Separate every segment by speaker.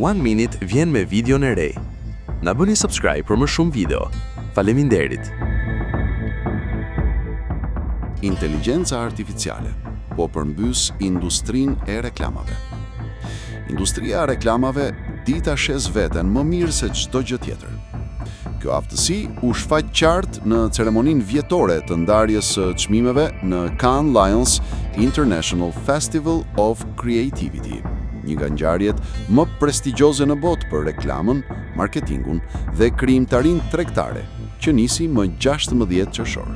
Speaker 1: One Minute vjen me videon e re. Na bëni subscribe për më shumë video. Faleminderit.
Speaker 2: Inteligjenca artificiale po përmbys industrinë e reklamave. Industria e reklamave dita shes veten më mirë se çdo gjë tjetër. Kjo aftësi u shfaq qartë në ceremoninë vjetore të ndarjes së çmimeve në Cannes Lions International Festival of Creativity, një nga ngjarjet më prestigjioze në botë për reklamën, marketingun dhe krijimtarinë tregtare, që nisi më 16 qershor.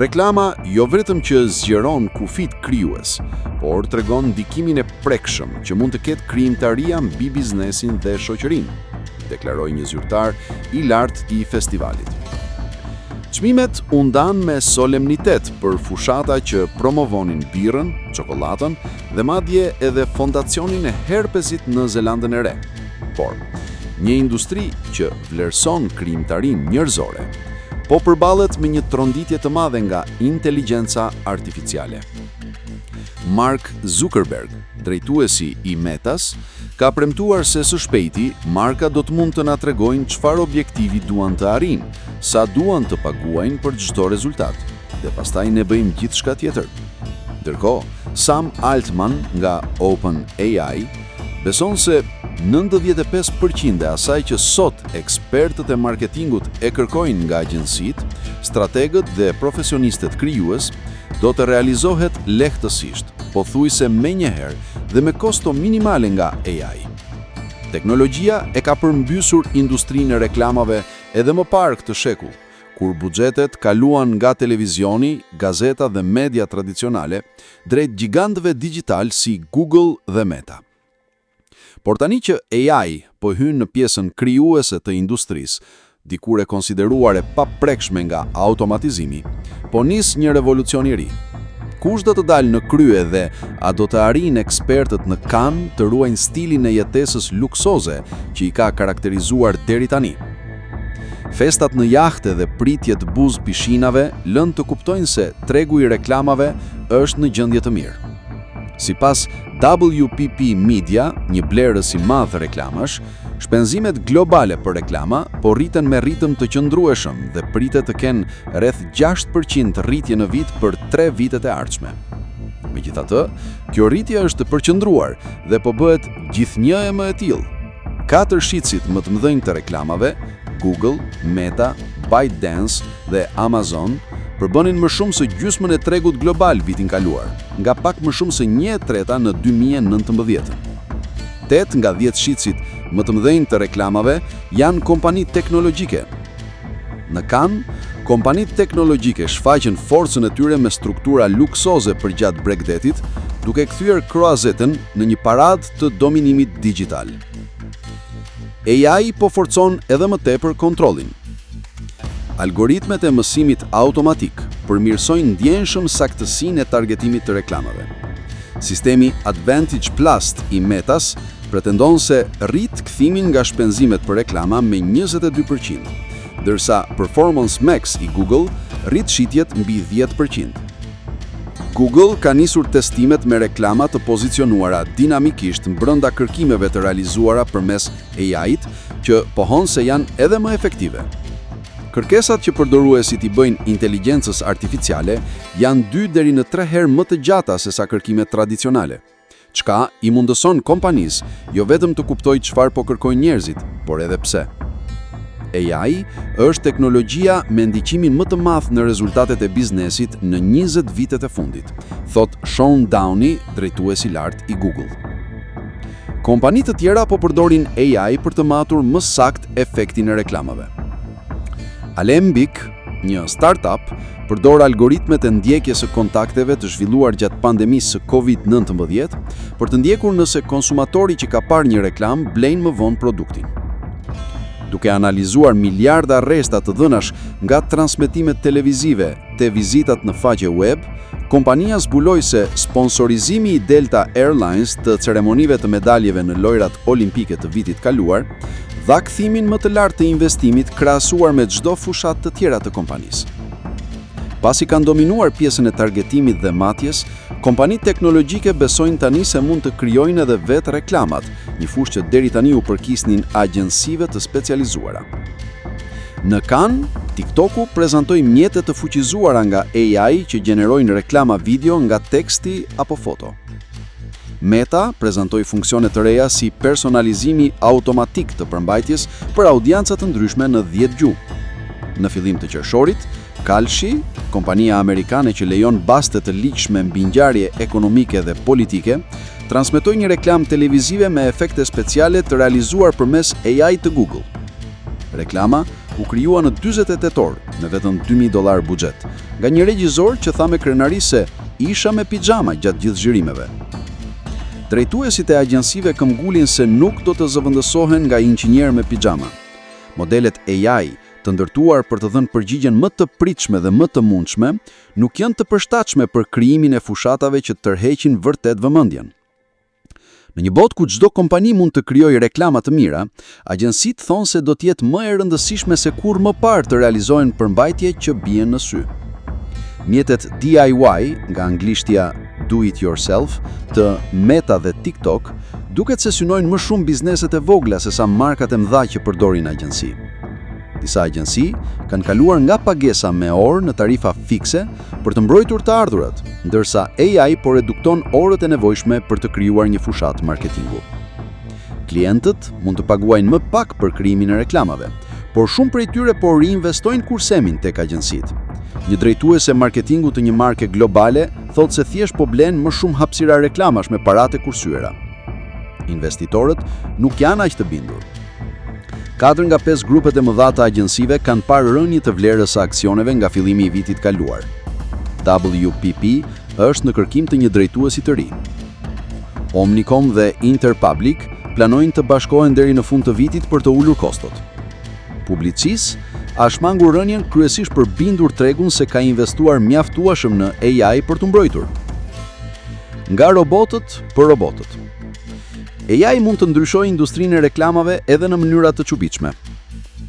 Speaker 2: Reklama jo vetëm që zgjeron kufit krijues, por tregon ndikimin e prekshëm që mund të ketë krijimtaria mbi biznesin dhe shoqërinë, deklaroi një zyrtar i lartë i festivalit. Çmimet u ndan me solemnitet për fushata që promovonin birrën, çokoladën dhe madje edhe fondacionin e herpesit në Zelandën e Re. Por, një industri që vlerëson krijimtarinë njerëzore, po përballet me një tronditje të madhe nga inteligjenca artificiale. Mark Zuckerberg, drejtuesi i Metas, ka premtuar se së shpejti marka do të mund të na tregojnë çfarë objektivi duan të arrijnë, sa duan të paguajnë për çdo rezultat, dhe pastaj ne bëjmë gjithçka tjetër. Ndërkohë, Sam Altman nga OpenAI beson se 95% e asaj që sot ekspertët e marketingut e kërkojnë nga agjensitë, strategët dhe profesionistët krijues do të realizohet lehtësisht, pothuajse menjëherë dhe me kosto minimale nga AI. Teknologjia e ka përmbysur industrinë e reklamave edhe më parë këtë shekull, kur buxhetet kaluan nga televizioni, gazeta dhe media tradicionale drejt gjigantëve digital si Google dhe Meta. Por tani që AI po hyn në pjesën krijuese të industrisë, dikur e konsideruar e paprekshme nga automatizimi, po nis një revolucion i ri. Kush do të dalë në krye dhe a do të arrijnë ekspertët në Cannes të ruajnë stilin e jetesës luksoze që i ka karakterizuar deri tani? Festat në jahte dhe pritjet buzë pishinave lënë të kuptojnë se tregu i reklamave është në gjendje të mirë. Sipas WPP Media, një blerës i madh reklamash, shpenzimet globale për reklama po rriten me ritëm të qëndrueshëm dhe pritet të kenë rreth 6% rritje në vit për 3 vitet e ardhshme. Megjithatë, kjo rritje është e përqendruar dhe po bëhet gjithnjë më e tillë. 4 shitësit më të mëdhenj të reklamave, Google, Meta, ByteDance dhe Amazon, përbënin më shumë se gjysmën e tregut global vitin kaluar, nga pak më shumë se 1/3 në 2019. 8 nga 10 shitësit më të mëdhenj të reklamave janë kompani teknologjike. Në Cannes, kompanitë teknologjike shfaqën forcën e tyre me struktura luksoze përgjatë Bregdetit, duke kthyer Croazetën në një paradë të dominimit digital. AI po forcon edhe më tepër kontrollin. Algoritmet e mësimit automatik përmirësojnë ndjenshëm saktësinë e targetimit të reklamave. Sistemi Advantage Plus i Metas pretendon se rrit kthimin nga shpenzimet për reklama me 22%, ndërsa Performance Max i Google rrit shitjet mbi 10%. Google ka nisur testimet me reklama të pozicionuara dinamikisht brenda kërkimeve të realizuara përmes AI-t, që pohon se janë edhe më efektive. Kërkesat që përdoruesit i bëjnë inteligjencës artificiale janë 2 deri në 3 herë më të gjata se sa kërkimet tradicionale, çka i mundëson kompanisë jo vetëm të kuptojë çfarë po kërkojnë njerëzit, por edhe pse. AI është teknologjia me ndikimin më të madh në rezultatet e biznesit në 20 vitet e fundit, thot Sean Downey, drejtues i lartë i Google. Kompanitë të tjera po përdorin AI për të matur më sakt efektin e reklamave. Alembic, një startup, përdor algoritmet e ndjekjes së kontakteve të zhvilluar gjatë pandemisë së COVID-19 për të ndjekur nëse konsumatori që ka parë një reklam blejnë më vonë produktin. Duke analizuar miliarda rresta të dhënash nga transmetimet televizive te vizitat në faqe web, kompania zbuloi se sponsorizimi i Delta Airlines të ceremonive të medaljeve në lojrat olimpike të vitit kaluar dha kthimin më të lartë të investimit krahasuar me çdo fushat të tjera të kompanisë. Pasi kanë dominuar pjesën e targetimit dhe matjes, kompanitë teknologjike besojnë tani se mund të krijojnë edhe vetë reklamat, një fushë që deri tani u përkisnin agjensive të specializuara. Në Cannes, TikToku prezantoi mjete të fuqizuara nga AI që gjenerojnë reklama video nga teksti apo foto. Meta prezantoi funksione të reja si personalizimi automatik të përmbajtjes për audienca të ndryshme në 10 gjuhë. Në fillim të qershorit, Kalshi, kompania amerikane që lejon baste të ligjshme mbi ngjarje ekonomike dhe politike, transmetoi një reklam televizive me efekte speciale të realizuar përmes AI të Google. Reklama u krijua në 48 orë me vetëm $2.000 buxhet, nga një regjizor që tha me krenari se isha me pijama gjatë gjithë xhirimeve. Drejtuesit e agjensive këmbgulin se nuk do të zëvendësohen nga inxhinier me pijama. Modelet AI të ndërtuar për të dhënë përgjigjen më të pritshme dhe më të mundshme, nuk janë të përshtatshme për krijimin e fushatave që tërheqin vërtet vëmendjen. Në një botë ku çdo kompani mund të krijojë reklama të mira, agjensitë thonë se do të jetë më e rëndësishme se kurrë më parë të realizojnë përmbajtje që bien në sy. Mjetet DIY, nga anglishtja Do It Yourself, të Meta dhe TikTok, duket se synojnë më shumë bizneset e vogla sesa markat e mëdha që përdorin agjensi. Disa agjensi kanë kaluar nga pagesa me orë në tarifa fikse për të mbrojtur të ardhurat, ndërsa AI po redukton orët e nevojshme për të krijuar një fushat marketingu. Klientët mund të paguajnë më pak për krijimin e reklamave, por shumë prej tyre po riinvestojnë kursemin tek agjensitë. Një drejtuese marketingu të një marke globale thotë se thjesht po blen më shumë hapësira reklamash me paratë kursyera. Investitorët nuk janë aq të bindur. 4 nga 5 grupet e mëdha të agjensive kanë parë rënje të vlerës së aksioneve nga fillimi i vitit kaluar. WPP është në kërkim të një drejtuesi të ri. Omnicom dhe Interpublic planojnë të bashkohen deri në fund të vitit për të ulur kostot. Publicis a shmangur rënjen kryesisht për bindur tregun se ka investuar mjaftueshëm në AI për të mbrojtur. Nga robotët për robotët. AI mund të ndryshojë industrinë e reklamave edhe në mënyra të çuditshme.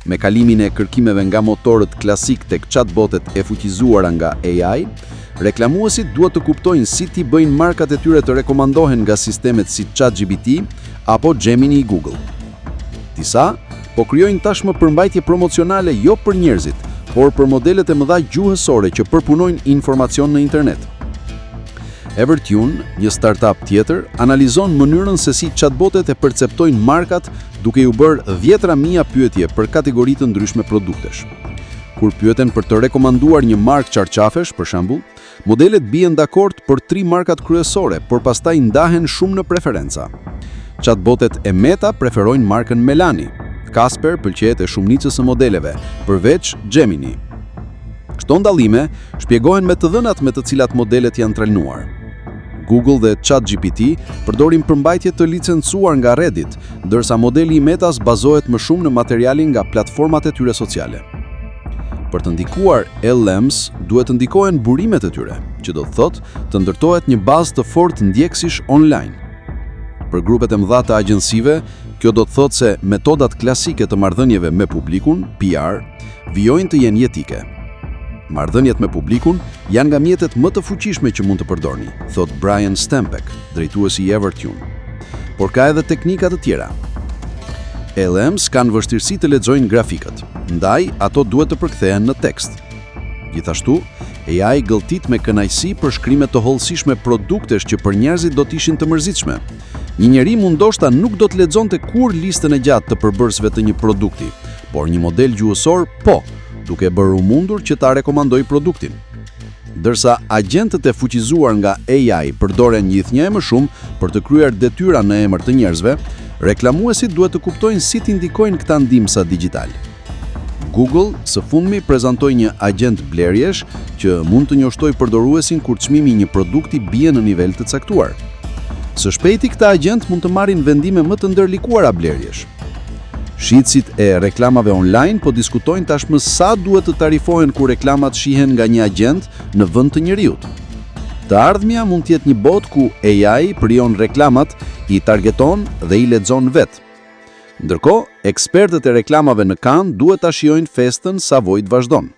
Speaker 2: Me kalimin e kërkimeve nga motorët klasik tek chatbotet e fuqizuara nga AI, reklamuesit duhet të kuptojnë si t'i bëjnë markat e tyre të rekomandohen nga sistemet si ChatGPT apo Gemini i Google. Disa po krijojnë tashmë përmbajtje promocionale jo për njerëzit, por për modelet e mëdha gjuhësore që përpunojnë informacion në internet. Evertune, një startup tjetër, analizon mënyrën se si chatbotet e perceptojnë markat duke ju bërë 10.000 pyetje për kategori të ndryshme produktesh. Kur pyeten për të rekomanduar një markë qarqafesh, për shembull, modelet bien dakord për 3 markat kryesore, por pastaj ndahen shumë në preferenca. Chatbotet e Meta preferojnë markën Melani. Casper pëlqejet e shumicës së modeleve, përveç Gemini. Këto ndallime shpjegohen me të dhënat me të cilat modelet janë trajnuar. Google dhe ChatGPT përdorin përmbajtje të licencuar nga Reddit, ndërsa modeli i Metas bazohet më shumë në materialin nga platformat e tyre sociale. Për të ndikuar LLMs, duhet të ndikohen burimet e tyre, që do të thotë të ndërtohet një bazë të fortë ndjekësish online. Për grupet e mëdha të agjensive, kjo do të thotë se metodat klasike të marrëdhënieve me publikun, PR, vijojnë të jenë jetike. Marrëdhëniet me publikun janë nga mjetet më të fuqishme që mund të përdorni, thot Brian Stempeck, drejtuesi i Evertune. Por ka edhe teknika të tjera. LLMs kanë vështirësi të lexojnë grafikët, ndaj ato duhet të përkthehen në tekst. Gjithashtu, AI gëlltit me kënaqësi për shkrime të hollësishme produktesh që për njerëzit do të ishin të mërzitshme. Një njeri mund ndoshta nuk do të lexonte kurrë listën e gjatë të përbërësve të një produkti, por një model gjuhësor po, duke bërë u mundur që ta rekomandoj produktin. Ndërsa agjentët e fuqizuar nga AI përdoren gjithnjë më shumë për të kryer detyra në emër të njerëzve, reklamuesit duhet të kuptojnë si t'i ndikojnë këta ndihmësa digital. Google së fundmi prezantoi një agjent blerjesh që mund të njoftojë përdoruesin kur çmimi i një produkti bie në nivel të caktuar. Së shpejti këta agjent mund të marrin vendime më të ndërlikuara blerjesh. Shitësit e reklamave online po diskutojnë tashmë sa duhet të tarifohen kur reklamat shihen nga një agjent në vend të njeriut. Të ardhmja mund të jetë një botë ku AI prijon reklamat, i targeton dhe i lexon vetë. Ndërkohë, ekspertët e reklamave në Cannes duhet ta shijojnë festën sa vojt vazhdon.